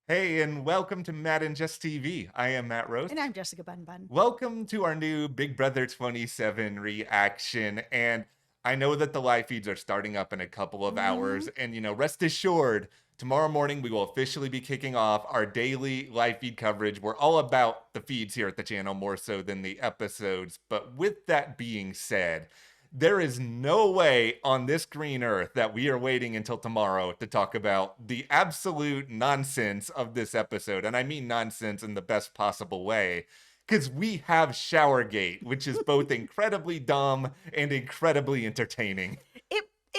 Hey, and welcome to Matt and Jess TV. I am Matt And Roast. I'm Jessica Bun Bun. Welcome to our new Big Brother 27 reaction. And I know that the live feeds are starting up in a couple of hours. And, rest assured, tomorrow morning we will officially be kicking off our daily live feed coverage. We're all about the feeds here at the channel more so than the episodes. But with that being said, there is no way on this green earth that we are waiting until tomorrow to talk about the absolute nonsense of this episode. And I mean nonsense in the best possible way. Because we have Showergate, which is both incredibly dumb and incredibly entertaining.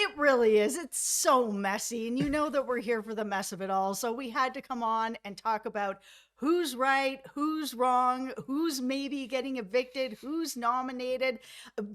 It really is. It's so messy, and you know that we're here for the mess of it all. So we had to come on and talk about who's right, who's wrong, who's maybe getting evicted, who's nominated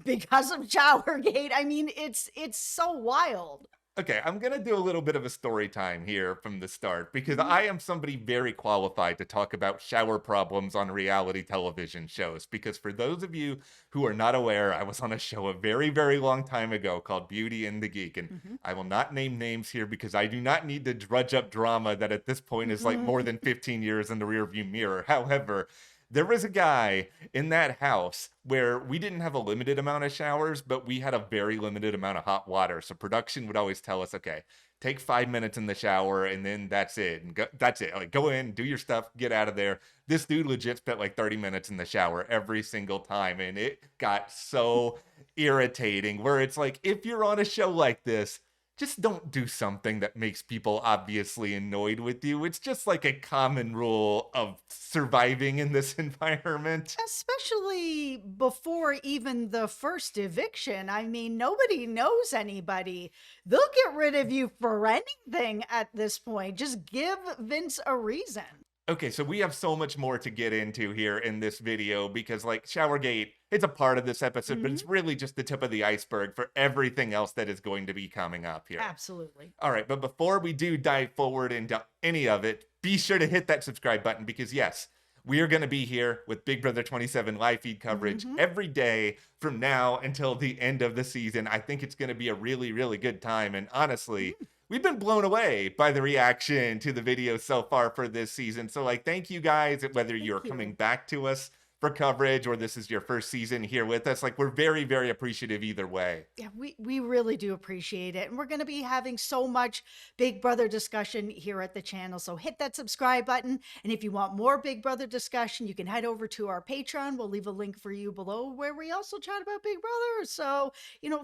because of Showergate. I mean, it's so wild. Okay, I'm gonna do a little bit of a story time here from the start because Mhm. I am somebody very qualified to talk about shower problems on reality television shows. Because for those of you who are not aware, I was on a show a very, very long time ago called Beauty and the Geek, and Mhm. I will not name names here because I do not need to drudge up drama that at this point is like more Mhm. than 15 years in the rearview mirror. However, there was a guy in that house where we didn't have a limited amount of showers, but we had a very limited amount of hot water. So production would always tell us, okay, take 5 minutes in the shower and then that's it. And that's it. Like go in, do your stuff, get out of there. This dude legit spent like 30 minutes in the shower every single time. And it got so irritating where it's like, if you're on a show like this, just don't do something that makes people obviously annoyed with you. It's just like a common rule of surviving in this environment. Especially before even the first eviction. I mean, nobody knows anybody. They'll get rid of you for anything at this point. Just give Vince a reason. Okay, so we have so much more to get into here in this video because, like, Showergate, it's a part of this episode, but Mhm. it's really just the tip of the iceberg for everything else that is going to be coming up here. Absolutely. All right, but before we do dive forward into any of it, be sure to hit that subscribe button because, yes, we are going to be here with Big Brother 27 live feed coverage Mhm. every day from now until the end of the season. I think it's going to be a really, really good time. And honestly, Mhm. we've been blown away by the reaction to the video so far for this season. So, like, thank you guys, whether you're Thank coming you. back to us for coverage or this is your first season here with us. Like, we're very, very appreciative either way. Yeah, we really do appreciate it. And we're going to be having so much Big Brother discussion here at the channel. So hit that subscribe button. And if you want more Big Brother discussion, you can head over to our Patreon. We'll leave a link for you below where we also chat about Big Brother. So,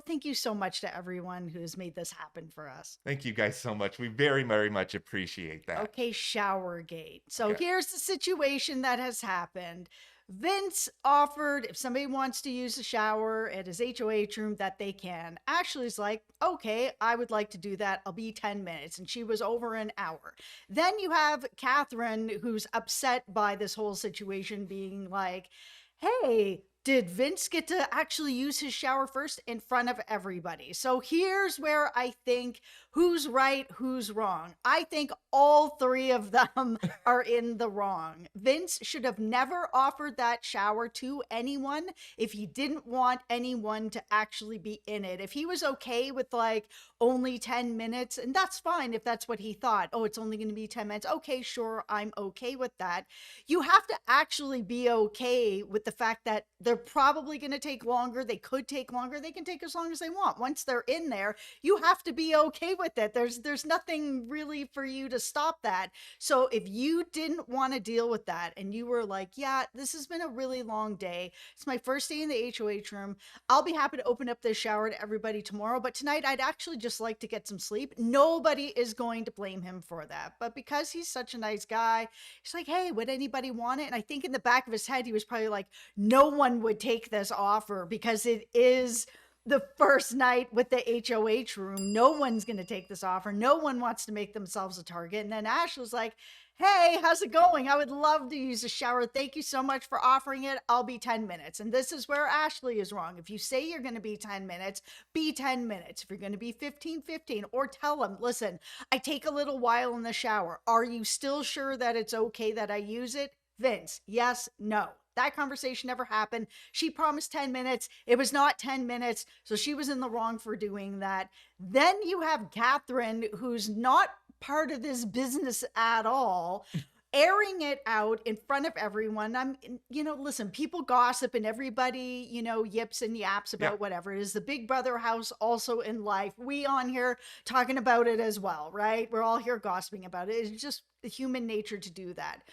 thank you so much to everyone who's made this happen for us. Thank you guys so much. We very, very much appreciate that. Okay, Showergate. So Okay. here's the situation that has happened. Vince offered if somebody wants to use the shower at his HOH room that they can. Ashley's like, okay, I would like to do that. I'll be 10 minutes. And she was over an hour. Then you have Catherine, who's upset by this whole situation, being like, hey, did Vince get to actually use his shower first in front of everybody? So here's where I think who's right, who's wrong. I think all three of them are in the wrong. Vince should have never offered that shower to anyone if he didn't want anyone to actually be in it. If he was okay with like only 10 minutes, and that's fine if that's what he thought. Oh, it's only going to be 10 minutes. Okay, sure, I'm okay with that. You have to actually be okay with the fact that they're probably going to take longer. They could take longer. They can take as long as they want. Once they're in there, you have to be okay with it. There's nothing really for you to stop that. So if you didn't want to deal with that and you were like, yeah, this has been a really long day. It's my first day in the HOH room. I'll be happy to open up this shower to everybody tomorrow, but tonight I'd actually just like to get some sleep. Nobody is going to blame him for that. But because he's such a nice guy, he's like, hey, would anybody want it? And I think in the back of his head, he was probably like, no one would take this offer because it is the first night with the HOH room. No one's going to take this offer. No one wants to make themselves a target. And then Ash was like, hey, how's it going? I would love to use a shower. Thank you so much for offering it. I'll be 10 minutes. And this is where Ashley is wrong. If you say you're going to be 10 minutes, be 10 minutes. If you're going to be 15, 15, or tell them, listen, I take a little while in the shower. Are you still sure that it's okay that I use it? Vince, yes, no. That conversation never happened. She promised 10 minutes. It was not 10 minutes. So she was in the wrong for doing that. Then you have Catherine, who's not part of this business at all. Airing it out in front of everyone. Listen, people gossip and everybody, yips and yaps Yeah. about whatever it is. The Big Brother house also in life. We on here talking about it as well, right? We're all here gossiping about it. It's just human nature to do that.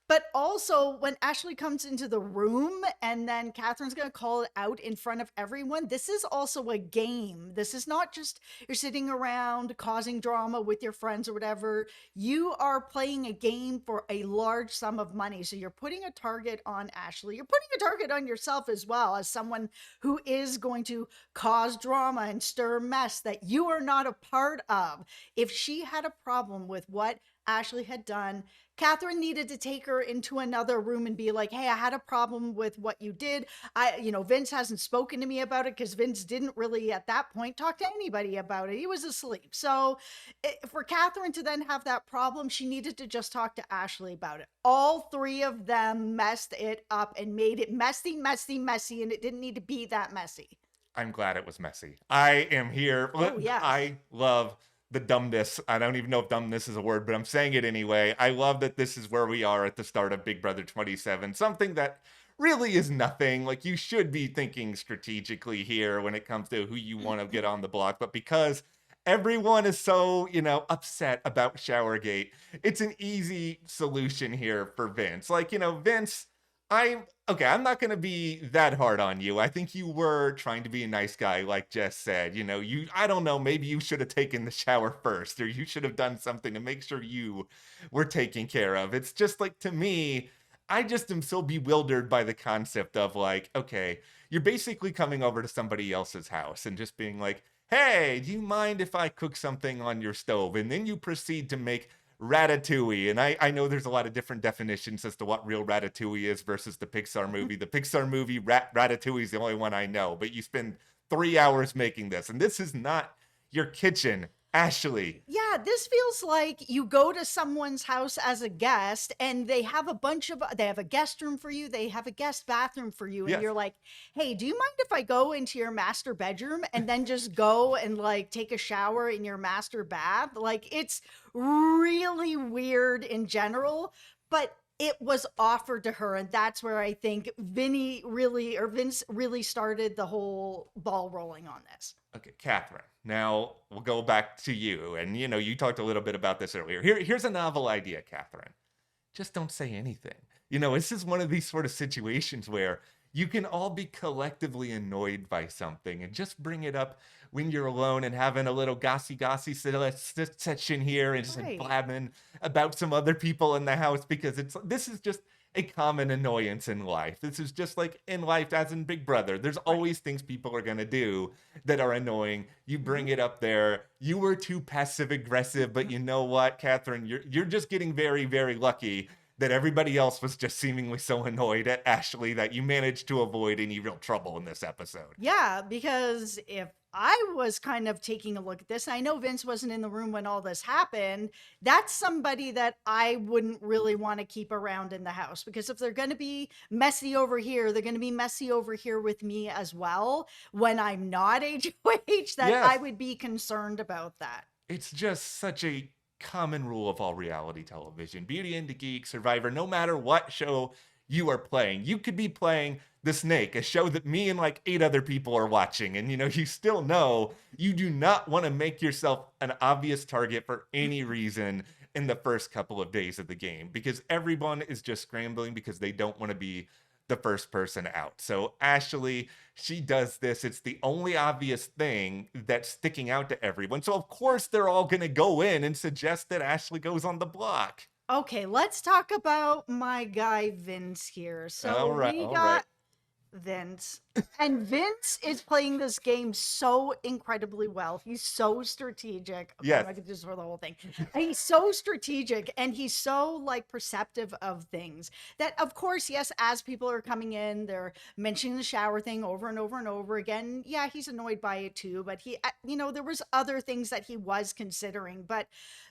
But also, when Ashley comes into the room and then Catherine's going to call it out in front of everyone, this is also a game. This is not just you're sitting around causing drama with your friends or whatever. You are playing a game for a large sum of money. So you're putting a target on Ashley. You're putting a target on yourself as well, as someone who is going to cause drama and stir mess that you are not a part of. If she had a problem with what Ashley had done, Catherine needed to take her into another room and be like, hey, I had a problem with what you did. Vince hasn't spoken to me about it because Vince didn't really at that point talk to anybody about it. He was asleep. So for Catherine to then have that problem, she needed to just talk to Ashley about it. All three of them messed it up and made it messy, messy, messy, and it didn't need to be that messy. I'm glad it was messy. I am here. Oh, yes. I love the dumbness. I don't even know if dumbness is a word, but I'm saying it anyway. I love that this is where we are at the start of Big Brother 27. Something that really is nothing. Like, you should be thinking strategically here when it comes to who you want to get on the block. But because everyone is so, upset about Showergate, it's an easy solution here for Vince. Like, Vince, I'm not going to be that hard on you. I think you were trying to be a nice guy, like Jess said. I don't know, maybe you should have taken the shower first, or you should have done something to make sure you were taken care of. It's just like, to me, I just am so bewildered by the concept of, like, okay, you're basically coming over to somebody else's house and just being like, hey, do you mind if I cook something on your stove? And then you proceed to make ratatouille. And I know there's a lot of different definitions as to what real ratatouille is versus the Pixar movie. The Pixar movie Ratatouille is the only one I know, but you spend 3 hours making this, and this is not your kitchen, Ashley. Yeah, this feels like you go to someone's house as a guest and they have a guest room for you, they have a guest bathroom for you, and Yes. you're like, hey, do you mind if I go into your master bedroom and then just go and like take a shower in your master bath? Like, it's really weird in general, but it was offered to her, and that's where I think Vince really started the whole ball rolling on this. Okay, Catherine. Now we'll go back to you. And you talked a little bit about this earlier. Here's a novel idea, Catherine. Just don't say anything. This is one of these sort of situations where you can all be collectively annoyed by something and just bring it up when you're alone and having a little gossy session here and just Right. blabbing about some other people in the house, because this is just a common annoyance in life. This is just like in life, as in Big Brother. There's always things people are going to do that are annoying. You bring it up there. You were too passive aggressive, but you know what, Catherine? You're just getting very, very lucky that everybody else was just seemingly so annoyed at Ashley that you managed to avoid any real trouble in this episode. Yeah, because if I was kind of taking a look at this, I know Vince wasn't in the room when all this happened. That's somebody that I wouldn't really want to keep around in the house, because if they're going to be messy over here, they're going to be messy over here with me as well. When I'm not HOH, that Yes. I would be concerned about that. It's just such a common rule of all reality television. Beauty and the Geek, Survivor, no matter what show you are playing. You could be playing The Snake, a show that me and like 8 other people are watching. And you still know you do not want to make yourself an obvious target for any reason in the first couple of days of the game, because everyone is just scrambling because they don't want to be the first person out. So Ashley, she does this. It's the only obvious thing that's sticking out to everyone. So of course they're all going to go in and suggest that Ashley goes on the block. Okay, let's talk about my guy Vince here. So All right, we all got right. Vince. And Vince is playing this game so incredibly well. He's so strategic. Okay, Yes. I'm not gonna just for the whole thing. He's so strategic and he's so like perceptive of things that, of course, yes, as people are coming in, they're mentioning the shower thing over and over and over again. Yeah, he's annoyed by it too, but there was other things that he was considering. But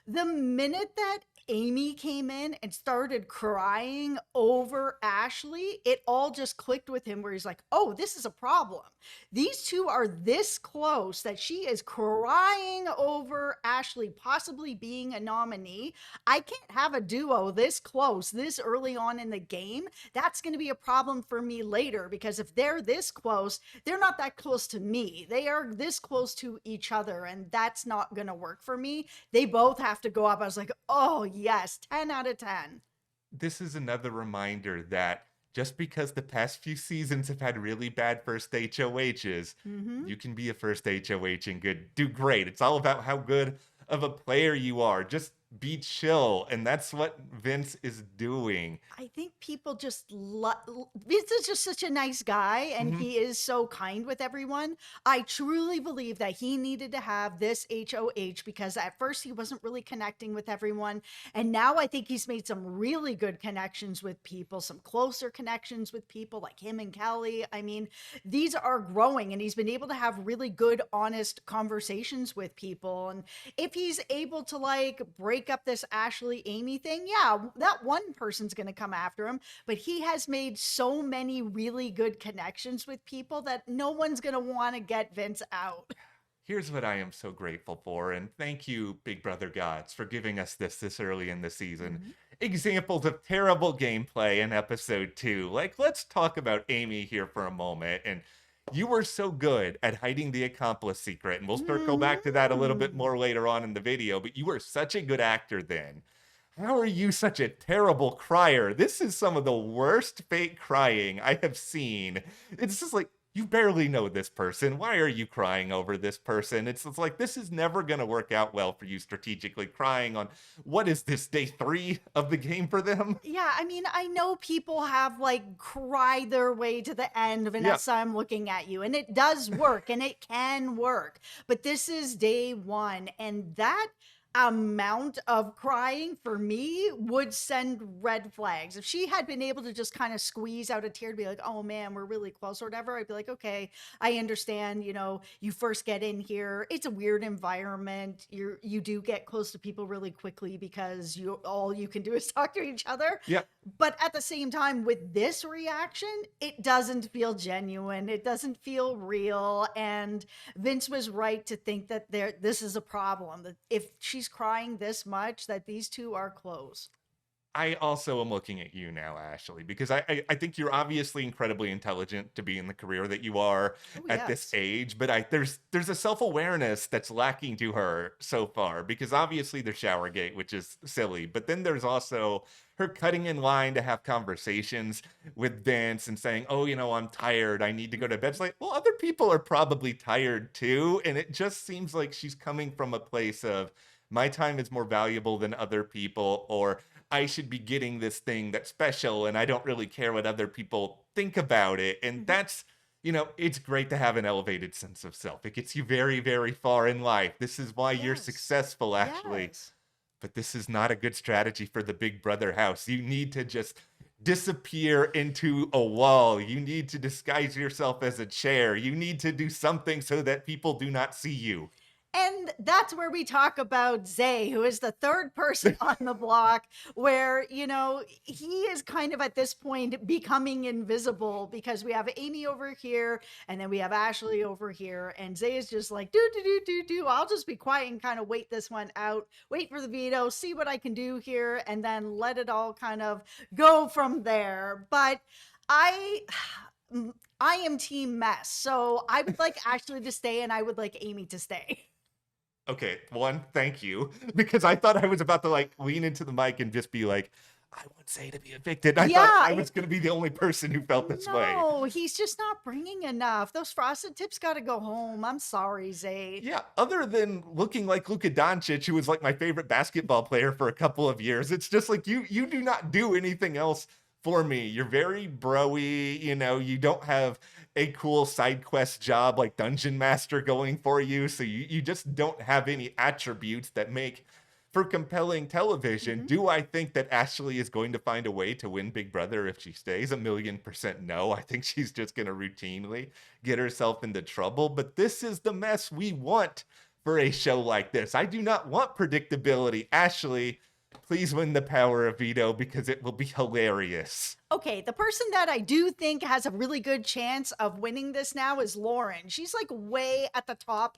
the minute that Amy came in and started crying over Ashley, it all just clicked with him where he's like, oh, this is a problem. These two are this close that she is crying over Ashley possibly being a nominee. I can't have a duo this close this early on in the game. That's going to be a problem for me later, because if they're this close, they're not that close to me. They are this close to each other, and that's not going to work for me. They both have to go up. I was like, oh, yes, 10 out of 10. This is another reminder that just because the past few seasons have had really bad first HOHs, Mm-hmm. you can be a first HOH and do great. It's all about how good of a player you are. Just be chill, and that's what Vince is doing. I think people just Vince is just such a nice guy, and Mhm. he is so kind with everyone. I truly believe that he needed to have this HOH because at first he wasn't really connecting with everyone. And now I think he's made some really good connections with people, some closer connections with people like him and Kelly. I mean, these are growing, and he's been able to have really good, honest conversations with people. And if he's able to like break up this Ashley Amy thing, yeah, that one person's going to come after him, but he has made so many really good connections with people that no one's going to want to get Vince out. Here's what I am so grateful for, and thank you, Big Brother Gods, for giving us this early in the season. Mhm. Examples of terrible gameplay in episode 2. Like, let's talk about Amy here for a moment. And you were so good at hiding the accomplice secret, and we'll circle back to that a little bit Mhm. more later on in the video, but you were such a good actor then. How are you such a terrible crier? This is some of the worst fake crying I have seen. It's just like, you barely know this person. Why are you crying over this person? It's like, this is never going to work out well for you strategically, crying on, what is this, day 3 of the game for them? Yeah, I mean, I know people have like cried their way to the end, Yeah. Vanessa. I'm looking at you, and it does work and it can work. But this is day 1, and that amount of crying for me would send red flags. If she had been able to just kind of squeeze out a tear to be like, oh man, we're really close or whatever, I'd be like, okay, I understand, you first get in here. It's a weird environment. You do get close to people really quickly because all you can do is talk to each other. Yeah. But at the same time, with this reaction, it doesn't feel genuine. It doesn't feel real. And Vince was right to think that this is a problem. That if she's crying this much, that these two are close. I also am looking at you now, Ashley, because I think you're obviously incredibly intelligent to be in the career that you are Oh, at this yes. age, but there's a self-awareness that's lacking to her so far, because obviously there's Showergate, which is silly, but then there's also her cutting in line to have conversations with Vince and saying, oh, I'm tired, I need to go to bed. It's like, well, other people are probably tired too, and it just seems like she's coming from a place of, my time is more valuable than other people, or I should be getting this thing that's special and I don't really care what other people think about it. And Mhm. that's, it's great to have an elevated sense of self. It gets you very, very far in life. This is why you're Yes. successful, actually. Yes. But this is not a good strategy for the Big Brother house. You need to just disappear into a wall. You need to disguise yourself as a chair. You need to do something so that people do not see you. And that's where we talk about Zay, who is the third person on the block, where, he is kind of at this point becoming invisible because we have Amy over here and then we have Ashley over here. And Zay is just like, do. I'll just be quiet and kind of wait this one out, wait for the veto, see what I can do here, and then let it all kind of go from there. But I. I am team mess. So I would like Ashley to stay and I would like Amy to stay. Okay, one, thank you, because I thought I was about to like lean into the mic and just be like, I want Zay to be evicted. I thought I was going to be the only person who felt this way. No, he's just not bringing enough. Those frosted tips got to go home. I'm sorry, Zay. Yeah, other than looking like Luka Doncic, who was like my favorite basketball player for a couple of years, it's just like you do not do anything else for me. You're very bro-y, you don't have a cool side quest job like Dungeon Master going for you, so you just don't have any attributes that make for compelling television. Mhm. Do I think that Ashley is going to find a way to win Big Brother if she stays? 1,000,000% no. I think she's just going to routinely get herself into trouble, but this is the mess we want for a show like this. I do not want predictability. Ashley, Please win the power of veto because it will be hilarious. Okay, the person that I do think has a really good chance of winning this now is Lauren. She's like way at the top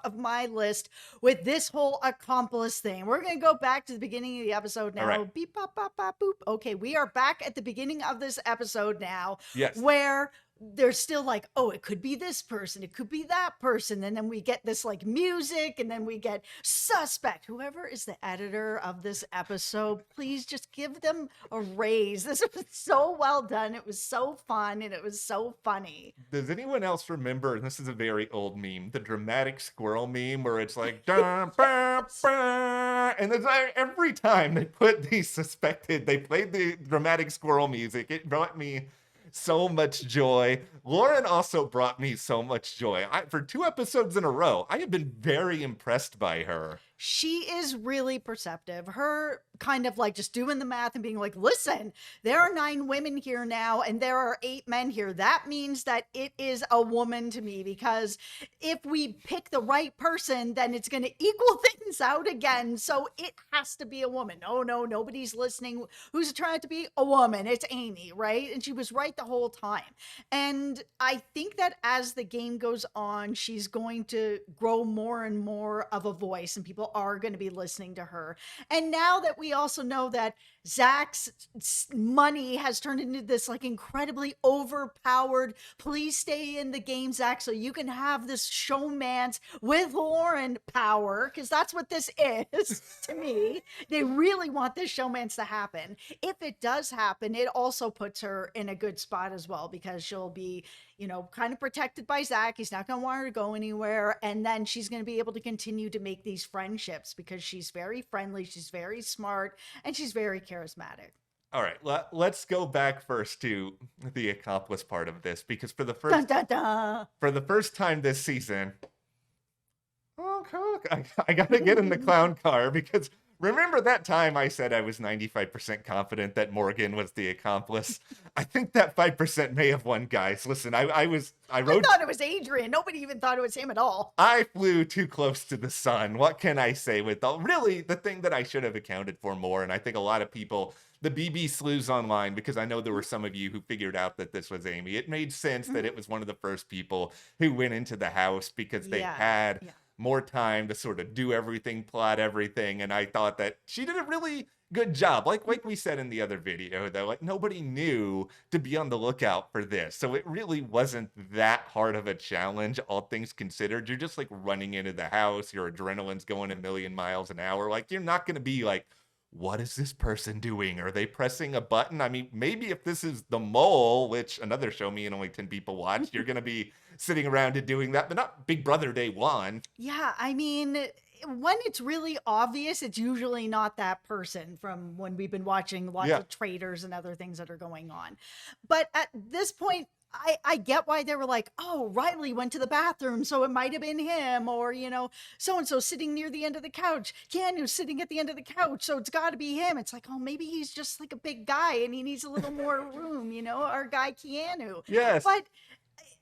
of my list with this whole accomplice thing. We're going to go back to the beginning of the episode now. All right. Beep, bop, bop, bop, boop. Okay, we are back at the beginning of this episode now. Yes. Where they're still like, oh, it could be this person, it could be that person. And then we get this like music, and then we get suspect. Whoever is the editor of this episode, please just give them a raise. This was so well done. It was so fun, and it was so funny. Does anyone else remember, and this is a very old meme, the dramatic squirrel meme where it's like, dun, bah, bah, and it's like, every time they put the suspected, they played the dramatic squirrel music, it brought me so much joy. Lauren also brought me so much joy. For 2 episodes in a row, I have been very impressed by her. She is really perceptive. Her kind of like just doing the math and being like, listen, there are 9 women here now and there are 8 men here. That means that it is a woman to me, because if we pick the right person, then it's going to equal things out again. So it has to be a woman. Oh, no, nobody's listening. Who's trying to be a woman? It's Amy, right? And she was right the whole time. And I think that as the game goes on, she's going to grow more and more of a voice, and people are going to be listening to her. And now that we also know that Zach's money has turned into this like incredibly overpowered, please stay in the game, Zach, so you can have this showmance with Lauren power, because that's what this is to me. They really want this showmance to happen. If it does happen, it also puts her in a good spot as well, because she'll be, you know, kind of protected by Zach. He's not going to want her to go anywhere. And then she's going to be able to continue to make these friendships, because she's very friendly, she's very smart, and she's very charismatic. All right, let's go back first to the accomplice part of this, because for the first Dun, dun, dun. for the first time this season, I gotta get in the clown car, because remember that time I said I was 95% confident that Morgan was the accomplice? I think that 5% may have won, guys. Listen, I thought it was Adrian. Nobody even thought it was him at all. I flew too close to the sun. What can I say with all? Really, the thing that I should have accounted for more, and I think a lot of people, the BB slews online, because I know there were some of you who figured out that this was Amy. It made sense that it was one of the first people who went into the house, because they had more time to sort of do everything, plot everything, and I thought that she did a really good job. Like we said in the other video, though, like nobody knew to be on the lookout for this, so it really wasn't that hard of a challenge, all things considered. You're just like running into the house, your adrenaline's going a million miles an hour. Like, you're not going to be like, what is this person doing? Are they pressing a button? I mean, maybe if this is The Mole, which another show me and only 10 people watched, you're going to be sitting around and doing that, but not Big Brother Day 1. Yeah, I mean, when it's really obvious, it's usually not that person, from when we've been watching lots of traitors and other things that are going on. But at this point, I get why they were like, oh, Riley went to the bathroom, so it might have been him, or, you know, so-and-so sitting near the end of the couch. Keanu's sitting at the end of the couch, so it's got to be him. It's like, oh, maybe he's just like a big guy and he needs a little more room, you know, our guy Keanu. Yes. But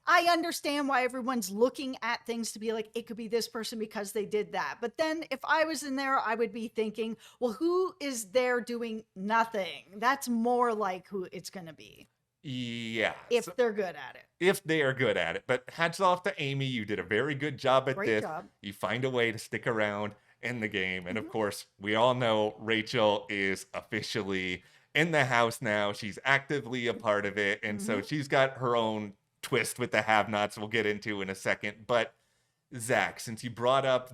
I understand why everyone's looking at things to be like, it could be this person because they did that. But then if I was in there, I would be thinking, well, who is there doing nothing? That's more like who it's going to be. Yeah. If they're good at it. If they are good at it. But hats off to Amy. You did a very good job at Great this. job. You find a way to stick around in the game. And of course, we all know Rachel is officially in the house now. She's actively a part of it. And so she's got her own twist with the have-nots we'll get into in a second. But Zach, since you brought up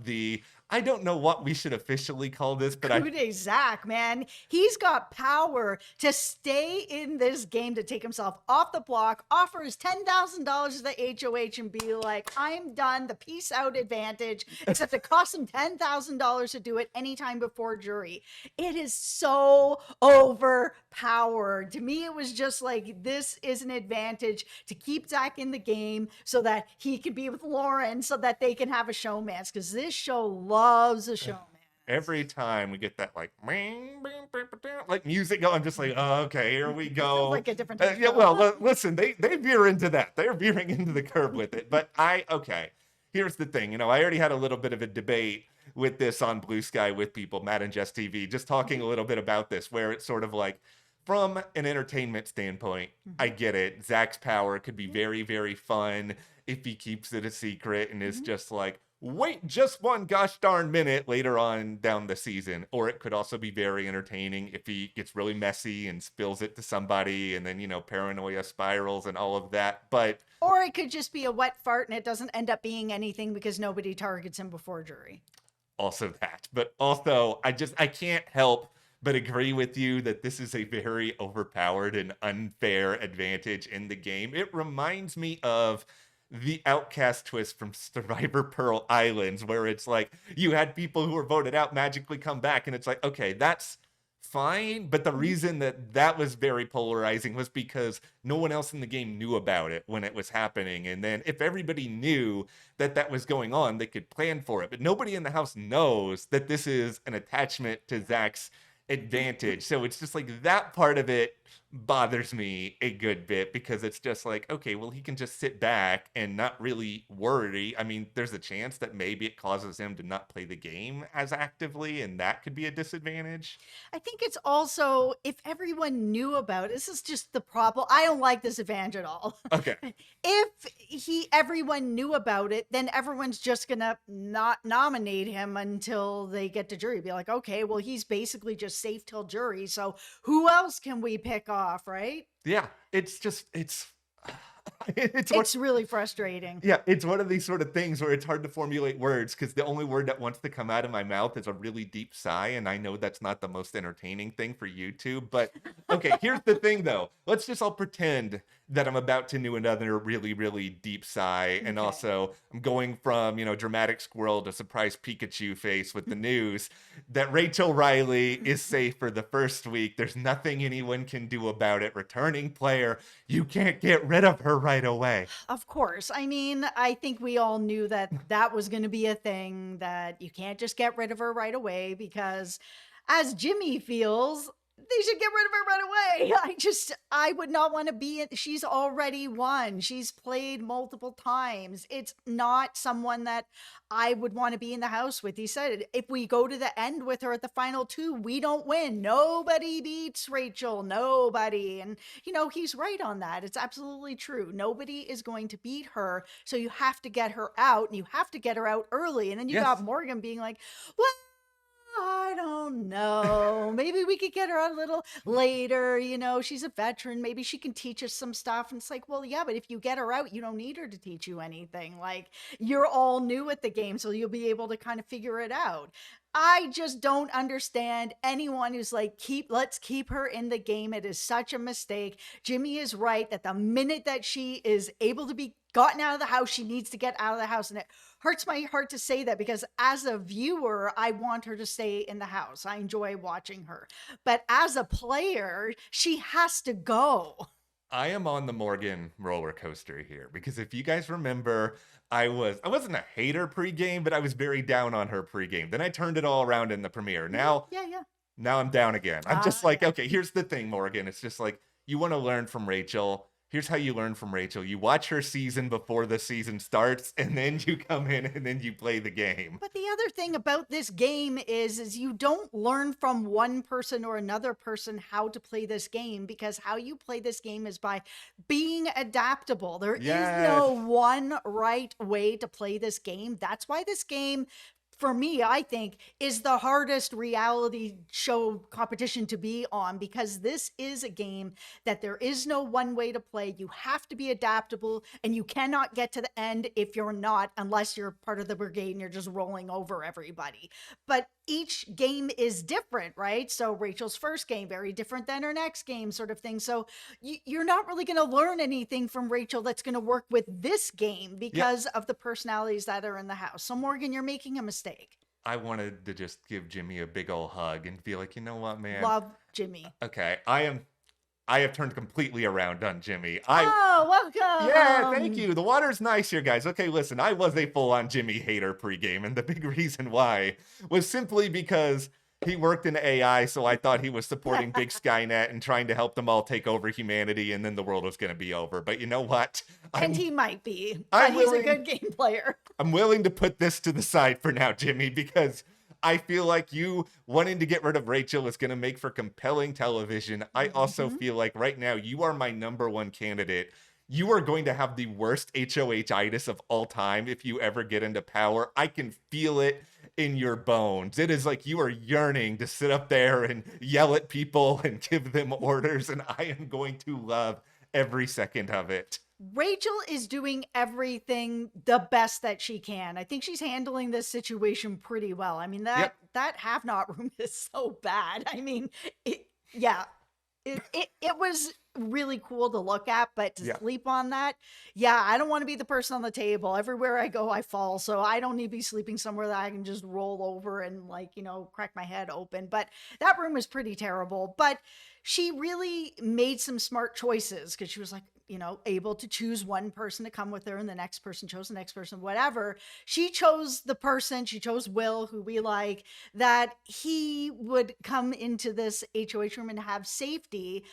I don't know what we should officially call this, but Coup de Zach, man. He's got power to stay in this game, to take himself off the block, offer his $10,000 to the HOH and be like, I'm done, the peace out advantage, except it costs him $10,000 to do it anytime before jury. It is so overpowered. To me, it was just like, this is an advantage to keep Zach in the game so that he can be with Lauren, so that they can have a showmance, because this show loves a showman. every time we get that like music going, I'm just like, oh, okay, here we go. Like a different yeah, well, listen, they veer into that. They're veering into the curb with it. But okay, here's the thing. I already had a little bit of a debate with this on Blue Sky with people, Matt and Jess TV, just talking a little bit about this, where it's sort of like, from an entertainment standpoint, I get it. Zach's power could be very, very fun if he keeps it a secret and is just like, wait just one gosh darn minute later on down the season. Or it could also be very entertaining if he gets really messy and spills it to somebody and then, paranoia spirals and all of that. But Or it could just be a wet fart and it doesn't end up being anything because nobody targets him before jury. also that. But also, I can't help but agree with you that this is a very overpowered and unfair advantage in the game. It reminds me of the Outcast twist from Survivor Pearl Islands, where it's like you had people who were voted out magically come back, and it's like, okay, that's fine. But the reason that was very polarizing was because no one else in the game knew about it when it was happening. And then if everybody knew that was going on, they could plan for it. But nobody in the house knows that this is an attachment to Zach's advantage. So it's just like that part of it bothers me a good bit, because it's just like, okay, well, he can just sit back and not really worry. I mean, there's a chance that maybe it causes him to not play the game as actively, and that could be a disadvantage. I think it's also, if everyone knew about it, this is just the problem. I don't like this advantage at all. Okay. If everyone knew about it, then everyone's just gonna not nominate him until they get to jury. Be like, okay, well, he's basically just safe till jury. So who else can we pick off, right? Yeah, it's It's really frustrating. Yeah, it's one of these sort of things where it's hard to formulate words, because the only word that wants to come out of my mouth is a really deep sigh, and I know that's not the most entertaining thing for YouTube. But okay, here's the thing though. Let's just all pretend that I'm about to do another really, really deep sigh, and Okay. also I'm going from, dramatic squirrel to surprise Pikachu face with the news that Rachel Riley is safe for the first week. There's nothing anyone can do about it. Returning player, you can't get rid of her right away. Of course. I mean, I think we all knew that that was going to be a thing, that you can't just get rid of her right away, because as Jimmy feels, they should get rid of her right away. I would not want to be in. She's already won. She's played multiple times. It's not someone that I would want to be in the house with. He said, if we go to the end with her at the final two, we don't win. Nobody beats Rachel. Nobody. And, he's right on that. It's absolutely true. Nobody is going to beat her. So you have to get her out, and you have to get her out early. And then you Yes. got Morgan being like, well, I don't know. Maybe we could get her out a little later. She's a veteran. Maybe she can teach us some stuff. And it's like, well, yeah, but if you get her out, you don't need her to teach you anything. Like, you're all new at the game, so you'll be able to kind of figure it out. I just don't understand anyone who's like, let's keep her in the game. It is such a mistake. Jimmy is right that the minute that she is able to be gotten out of the house, she needs to get out of the house. And it hurts my heart to say that, because as a viewer, I want her to stay in the house. I enjoy watching her. But as a player, she has to go. I am on the Morgan roller coaster here, because if you guys remember, I wasn't a hater pregame, but I was very down on her pregame. Then I turned it all around in the premiere. Now I'm down again. I'm just like, okay, here's the thing, Morgan. It's just like, you want to learn from Rachel. Here's how you learn from Rachel. You watch her season before the season starts, and then you come in and then you play the game. But the other thing about this game is you don't learn from one person or another person how to play this game, because how you play this game is by being adaptable. There is no one right way to play this game. That's why this game, for me, I think, is the hardest reality show competition to be on, because this is a game that there is no one way to play. You have to be adaptable, and you cannot get to the end if you're not, unless you're part of the brigade and you're just rolling over everybody. But each game is different, right? So Rachel's first game, very different than her next game, sort of thing. So you're not really going to learn anything from Rachel that's going to work with this game, because of the personalities that are in the house. So Morgan, you're making a mistake. I wanted to just give Jimmy a big old hug and be like, you know what, man? Love Jimmy. Okay, I have turned completely around on Jimmy. Welcome. Yeah, thank you. The water's nice here, guys. Okay, listen, I was a full-on Jimmy hater pregame, and the big reason why was simply because he worked in AI, so I thought he was supporting Big Skynet and trying to help them all take over humanity, and then the world was going to be over. But you know what? And he might be, I'm but he's a willing- good game player. I'm willing to put this to the side for now, Jimmy, because I feel like you wanting to get rid of Rachel is going to make for compelling television. I also feel like right now you are my number one candidate. You are going to have the worst HOH-itis of all time if you ever get into power. I can feel it in your bones. It is like you are yearning to sit up there and yell at people and give them orders, and I am going to love every second of it. Rachel is doing everything the best that she can. I think she's handling this situation pretty well. I mean, that have-not room is so bad. I mean, it was really cool to look at, but to sleep on that, I don't want to be the person on the table. Everywhere I go, I fall. So I don't need to be sleeping somewhere that I can just roll over and crack my head open. But that room is pretty terrible. But she really made some smart choices because she was able to choose one person to come with her and the next person chose the next person, whatever. She chose Will, who we like, that he would come into this HOH room and have safety,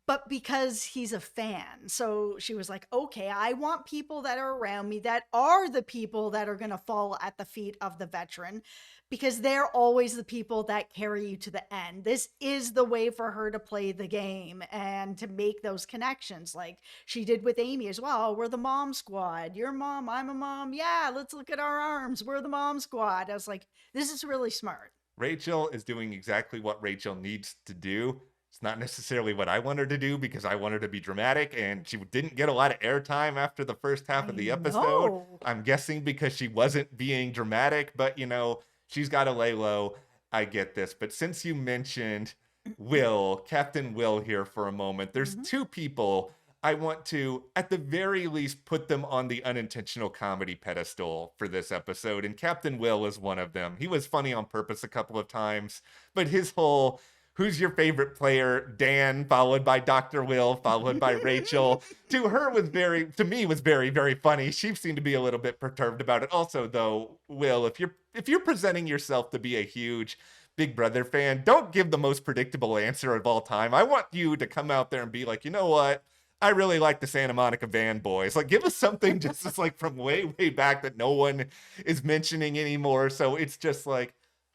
but because he's a fan. So she was like, okay, I want people that are around me that are the people that are going to fall at the feet of the veteran, because they're always the people that carry you to the end. This is the way for her to play the game and to make those connections like she did with Amy as well. We're the mom squad. You're mom, I'm a mom. Yeah, let's look at our arms. We're the mom squad. I was like, this is really smart. Rachel is doing exactly what Rachel needs to do. It's not necessarily what I want her to do because I want her to be dramatic, and she didn't get a lot of airtime after the first half of the episode. I'm guessing because she wasn't being dramatic, but she's got to lay low. I get this. But since you mentioned Captain Will here for a moment, there's two people I want to, at the very least, put them on the unintentional comedy pedestal for this episode. And Captain Will is one of them. He was funny on purpose a couple of times, but his whole who's your favorite player, Dan, followed by Dr. Will, followed by Rachel, to me was very, very funny. She seemed to be a little bit perturbed about it. Also, though, Will, if you're presenting yourself to be a huge Big Brother fan, don't give the most predictable answer of all time. I want you to come out there and be like, you know what? I really like the Santa Monica Band Boys. Like, give us something just like from way, way back that no one is mentioning anymore. So it's just like,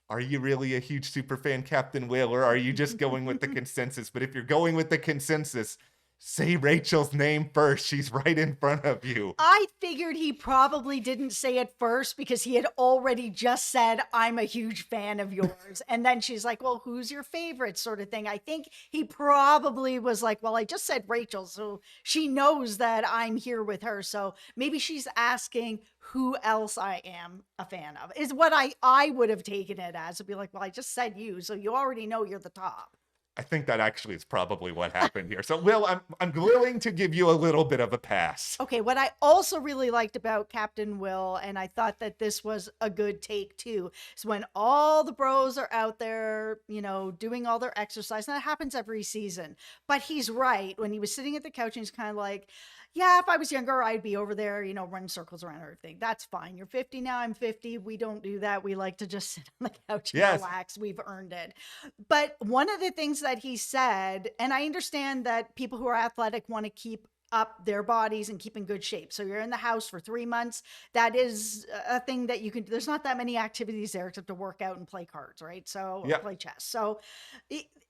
are you really a huge super fan, Captain Will, or are you just going with the consensus? But if you're going with the consensus, say Rachel's name first. She's right in front of you. I figured he probably didn't say it first because he had already just said, I'm a huge fan of yours. And then she's like, well, who's your favorite sort of thing? I think he probably was like, well, I just said Rachel, so she knows that I'm here with her. So maybe she's asking who else I am a fan of, is what I would have taken it as. It'd be like, well, I just said you, so you already know you're the top. I think that actually is probably what happened here. So, Will, I'm willing to give you a little bit of a pass. Okay, what I also really liked about Captain Will, and I thought that this was a good take too, is when all the bros are out there, doing all their exercise. And that happens every season. But he's right. When he was sitting at the couch and he's kind of like, yeah, if I was younger, I'd be over there, running circles around everything. That's fine. You're 50 now, I'm 50. We don't do that. We like to just sit on the couch and relax. We've earned it. But one of the things that he said, and I understand that people who are athletic want to keep up their bodies and keep in good shape. So you're in the house for 3 months. That is a thing that you can, there's not that many activities there except to work out and play cards, right? So play chess. So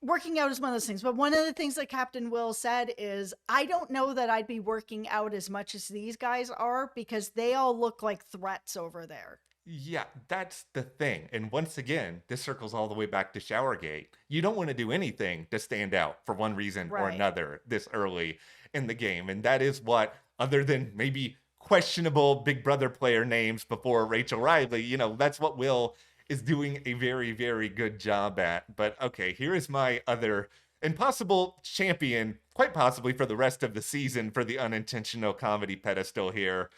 working out is one of those things. But one of the things that Captain Will said is, I don't know that I'd be working out as much as these guys are because they all look like threats over there. Yeah, that's the thing. And once again, this circles all the way back to Showergate. You don't want to do anything to stand out for one reason or another this early in the game. And that is what, other than maybe questionable Big Brother player names before Rachel Riley, that's what Will is doing a very, very good job at. But okay, here is my other and possible champion, quite possibly for the rest of the season for the unintentional comedy pedestal here.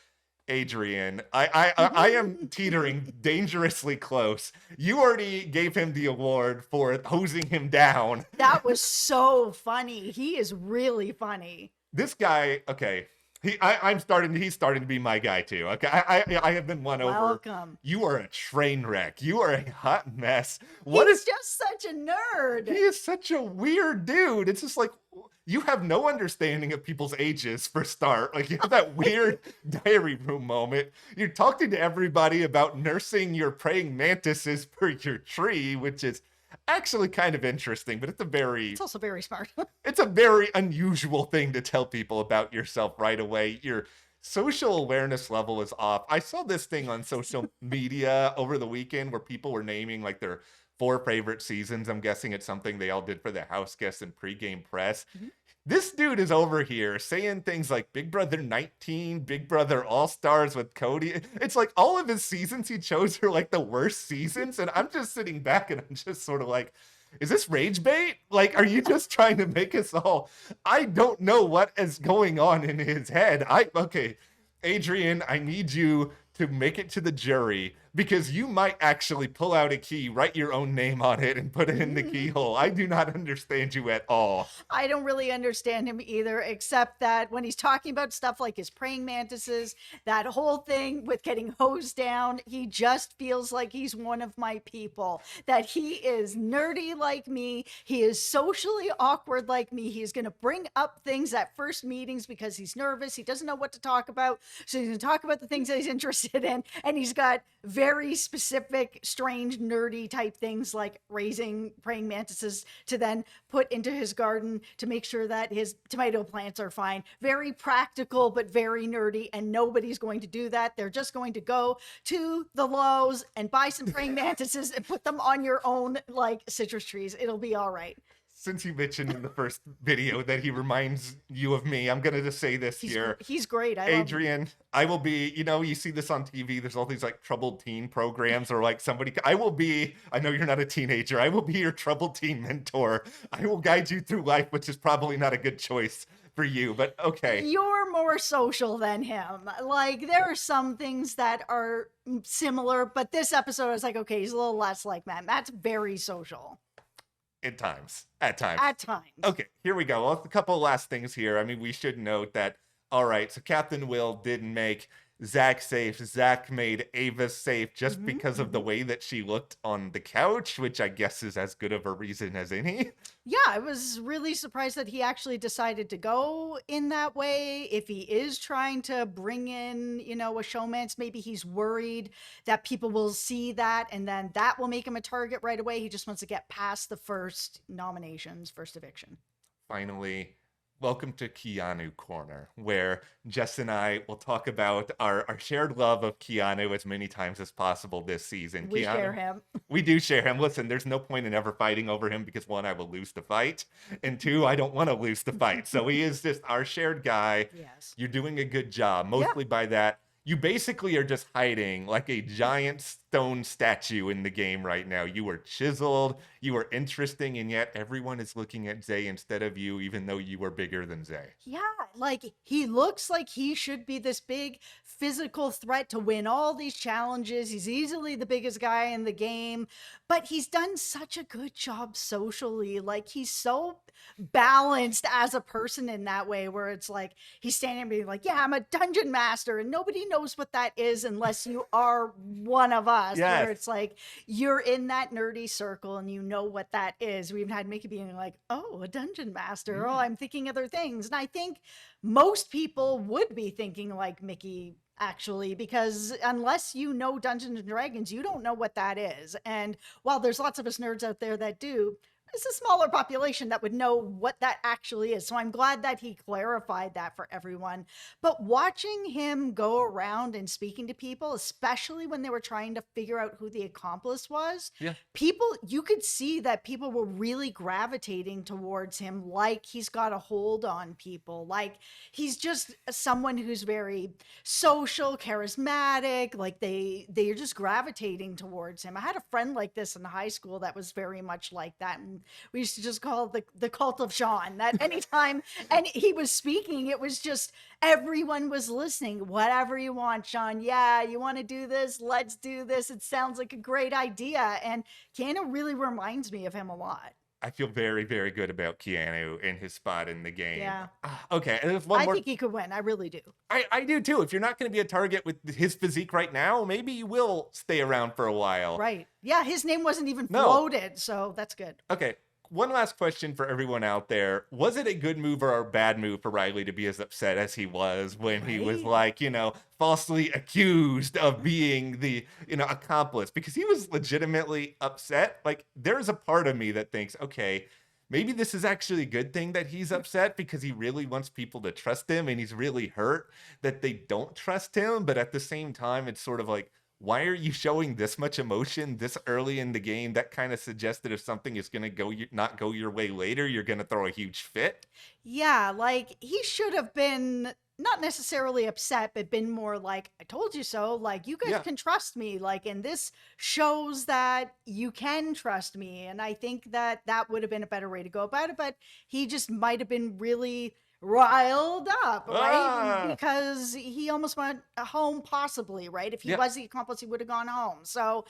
Adrian, I am teetering dangerously close. You already gave him the award for hosing him down. That was so funny. He is really funny. This guy, okay, He's starting to be my guy too. Okay, I have been won over. Welcome. You are a train wreck. You are a hot mess. He's just such a nerd. He is such a weird dude. It's just like, you have no understanding of people's ages for start. Like, you have that weird diary room moment. You're talking to everybody about nursing your praying mantises for your tree, which is actually kind of interesting, but It's also very smart. it's a very unusual thing to tell people about yourself right away. Your social awareness level is off. I saw this thing on social media over the weekend where people were naming like their 4 favorite seasons. I'm guessing it's something they all did for the house guests and pregame press. Mhm. This dude is over here saying things like Big Brother 19, Big Brother All Stars with Cody. It's like all of his seasons he chose are like the worst seasons. And I'm just sitting back and I'm just sort of like, is this rage bait? Like, are you just trying to make us all? I don't know what is going on in his head. Okay, Adrian, I need you to make it to the jury because you might actually pull out a key, write your own name on it, and put it in the keyhole. I do not understand you at all. I don't really understand him either, except that when he's talking about stuff like his praying mantises, that whole thing with getting hosed down, he just feels like he's one of my people. That he is nerdy like me. He is socially awkward like me. He's going to bring up things at first meetings because he's nervous. He doesn't know what to talk about. So he's going to talk about the things that he's interested in. And he's got very specific, strange, nerdy type things like raising praying mantises to then put into his garden to make sure that his tomato plants are fine. Very practical, but very nerdy. And nobody's going to do that. They're just going to go to the Lowe's and buy some praying mantises and put them on your own like citrus trees. It'll be all right. Since you mentioned in the first video that he reminds you of me, I'm going to just say this here. He's great. Adrian, I will be, you see this on TV. There's all these like troubled teen programs or like I know you're not a teenager. I will be your troubled teen mentor. I will guide you through life, which is probably not a good choice for you, but okay. You're more social than him. Like, there are some things that are similar, but this episode I was like, okay, he's a little less like Matt. Matt's very social. At times. Okay, here we go. Well, a couple of last things here. I mean, we should note that, all right, so Captain Will did make Zach safe. Zach made Ava safe just because of the way that she looked on the couch, which I guess is as good of a reason as any. Yeah, I was really surprised that he actually decided to go in that way. If he is trying to bring in, a showmance, maybe he's worried that people will see that and then that will make him a target right away. He just wants to get past the first nominations, first eviction. Finally, welcome to Keanu Corner, where Jess and I will talk about our shared love of Keanu as many times as possible this season. We share him. We do share him. Listen, there's no point in ever fighting over him because 1, I will lose the fight, and 2, I don't want to lose the fight. So he is just our shared guy. Yes. You're doing a good job. Mostly by that, you basically are just hiding like a giant stone statue in the game right now. You are chiseled, you are interesting, and yet everyone is looking at Zay instead of you, even though you are bigger than Zay. Yeah, like he looks like he should be this big physical threat to win all these challenges. He's easily the biggest guy in the game, but he's done such a good job socially. Like, he's so balanced as a person in that way, where it's like he's standing and being like, yeah, I'm a dungeon master, and nobody knows what that is unless you are one of us. Yes. Where it's like you're in that nerdy circle and you know what that is. We even had Mickey being like, oh, a dungeon master. Oh, I'm thinking other things. And I think most people would be thinking like Mickey, actually, because unless you know Dungeons and Dragons, you don't know what that is. And while there's lots of us nerds out there that do, it's a smaller population that would know what that actually is. So I'm glad that he clarified that for everyone. But watching him go around and speaking to people, especially when they were trying to figure out who the accomplice was, you could see that people were really gravitating towards him, like he's got a hold on people. Like, he's just someone who's very social, charismatic, like they're just gravitating towards him. I had a friend like this in high school that was very much like that. And we used to just call it the cult of Sean, that anytime and he was speaking, it was just everyone was listening. Whatever you want, Sean. Yeah, you want to do this? Let's do this. It sounds like a great idea. And Keanu really reminds me of him a lot. I feel very, very good about Keanu and his spot in the game. Yeah. Okay, and there's one I more. think he could win. I really do. I do too. If you're not going to be a target with his physique right now, maybe you will stay around for a while. Right. Yeah, his name wasn't even No. floated, so that's good. Okay. One last question for everyone out there. Was it a good move or a bad move for Riley to be as upset as he was when he was Right? like, falsely accused of being the, accomplice? Because he was legitimately upset. Like, there's a part of me that thinks, okay, maybe this is actually a good thing that he's upset because he really wants people to trust him and he's really hurt that they don't trust him. But at the same time, it's sort of like, why are you showing this much emotion this early in the game? That kind of suggests that if something is going to not go your way later, you're going to throw a huge fit. Yeah, like he should have been not necessarily upset, but been more like, I told you so. Like, you guys Yeah. can trust me. Like, and this shows that you can trust me. And I think that that would have been a better way to go about it. But he just might have been really riled up, right? Ah, Because he almost went home, possibly, right? If he yeah. was the accomplice, he would have gone home. So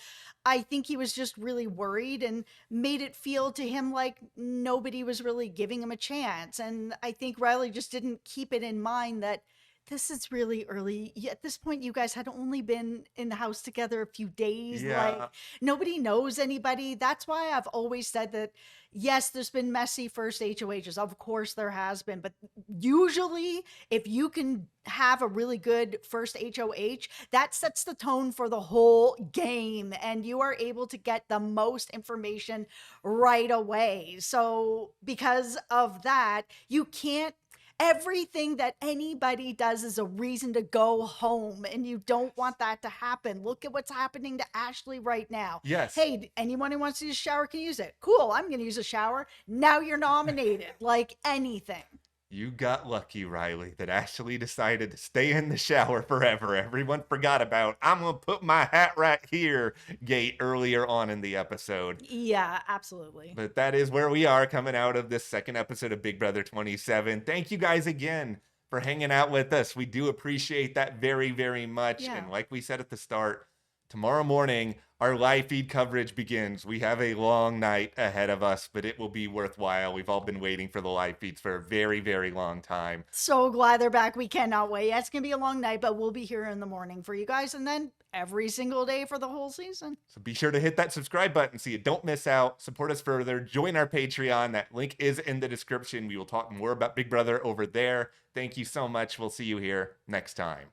I think he was just really worried and made it feel to him like nobody was really giving him a chance. And I think Riley just didn't keep it in mind that this is really early. At this point, you guys had only been in the house together a few days. Like, Yeah. nobody knows anybody. That's why I've always said that, yes, there's been messy first HOHs. Of course, there has been. But usually, if you can have a really good first HOH, that sets the tone for the whole game. And you are able to get the most information right away. So, because of that, you can't. Everything that anybody does is a reason to go home, and you don't want that to happen. Look at what's happening to Ashley right now. Yes. Hey, anyone who wants to use a shower can use it. Cool, I'm going to use a shower. Now you're nominated. Like anything. You got lucky, Riley, that Ashley decided to stay in the shower forever. Everyone forgot about, I'm going to put my hat right here, gate earlier on in the episode. Yeah, absolutely. But that is where we are coming out of this second episode of Big Brother 27. Thank you guys again for hanging out with us. We do appreciate that very, very much. Yeah. And like we said at the start, tomorrow morning, our live feed coverage begins. We have a long night ahead of us, but it will be worthwhile. We've all been waiting for the live feeds for a very, very long time. So glad they're back. We cannot wait. Yeah, it's going to be a long night, but we'll be here in the morning for you guys, and then every single day for the whole season. So be sure to hit that subscribe button so you don't miss out. Support us further. Join our Patreon. That link is in the description. We will talk more about Big Brother over there. Thank you so much. We'll see you here next time.